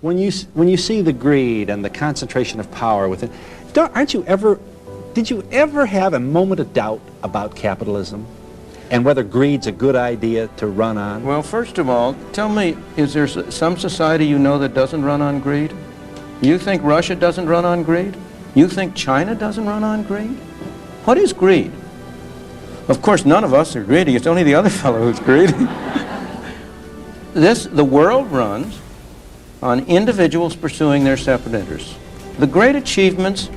when you see the greed and the concentration of power within, did you ever have a moment of doubt about capitalism and whether greed's a good idea to run on? Well, first of all, tell me, is there some society you know that doesn't run on greed? You think Russia doesn't run on greed? You think China doesn't run on greed? What is greed? Of course, none of us are greedy. It's only the other fellow who's greedy. The world runs on individuals pursuing their separate interests. The great achievements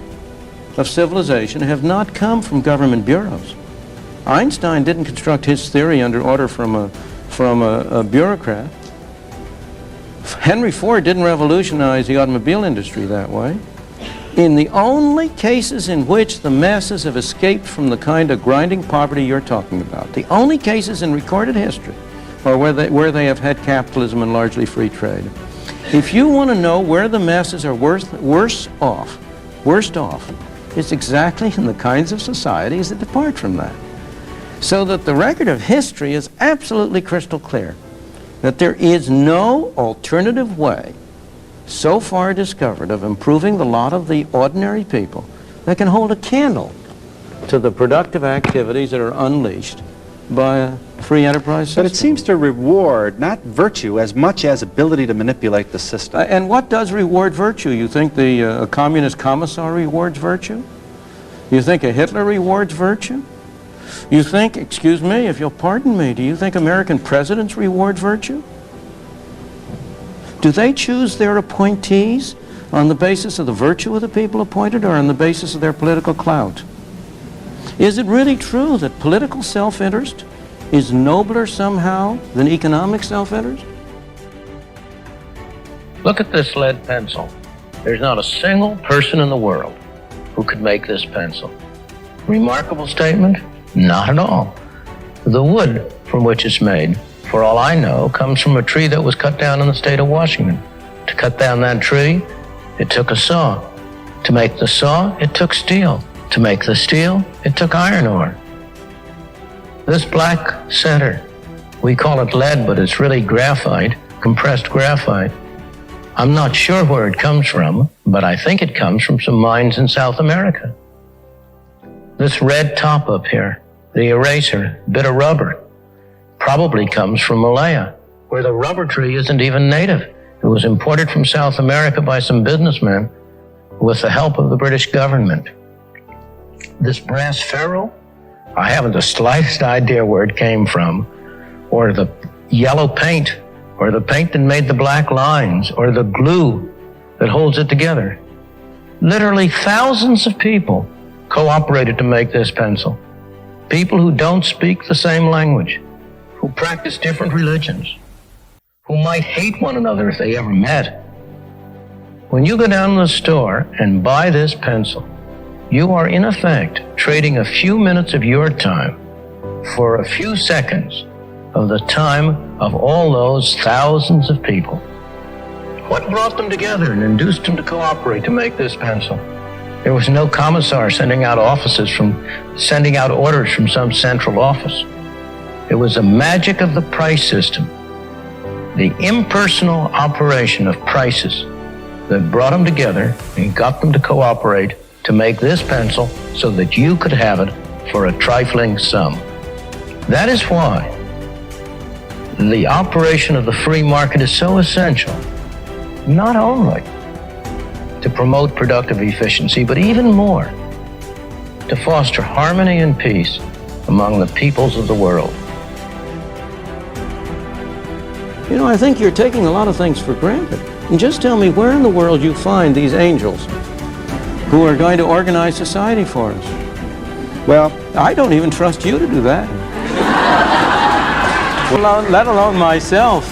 of civilization have not come from government bureaus. Einstein didn't construct his theory under order from a bureaucrat. Henry Ford didn't revolutionize the automobile industry that way. In the only cases in which the masses have escaped from the kind of grinding poverty you're talking about, the only cases in recorded history are where they have had capitalism and largely free trade. If you want to know where the masses are worst off, it's exactly in the kinds of societies that depart from that. So that the record of history is absolutely crystal clear that there is no alternative way so far discovered of improving the lot of the ordinary people that can hold a candle to the productive activities that are unleashed by a free enterprise system. But it seems to reward not virtue as much as ability to manipulate the system. And what does reward virtue? You think a communist commissar rewards virtue? You think a Hitler rewards virtue? You think, excuse me, if you'll pardon me, do you think American presidents reward virtue? Do they choose their appointees on the basis of the virtue of the people appointed or on the basis of their political clout? Is it really true that political self-interest is nobler somehow than economic self-interest? Look at this lead pencil. There's not a single person in the world who could make this pencil. Remarkable statement? Not at all. The wood from which it's made, for all I know, comes from a tree that was cut down in the state of Washington. To cut down that tree, it took a saw. To make the saw, it took steel. To make the steel, it took iron ore. This black center, we call it lead, but it's really graphite, compressed graphite. I'm not sure where it comes from, but I think it comes from some mines in South America. This red top up here, the eraser, bit of rubber, probably comes from Malaya, where the rubber tree isn't even native. It was imported from South America by some businessmen with the help of the British government. This brass ferrule, I haven't the slightest idea where it came from, or the yellow paint, or the paint that made the black lines, or the glue that holds it together. Literally thousands of people cooperated to make this pencil. People who don't speak the same language, who practice different religions, who might hate one another if they ever met. When you go down to the store and buy this pencil, you are in effect trading a few minutes of your time for a few seconds of the time of all those thousands of people. What brought them together and induced them to cooperate to make this pencil? There was no commissar sending out orders from some central office. It was the magic of the price system, the impersonal operation of prices that brought them together and got them to cooperate to make this pencil so that you could have it for a trifling sum. That is why the operation of the free market is so essential, not only to promote productive efficiency, but even more, to foster harmony and peace among the peoples of the world. You know, I think you're taking a lot of things for granted. And just tell me where in the world you find these angels who are going to organize society for us. Well, I don't even trust you to do that. Let alone myself.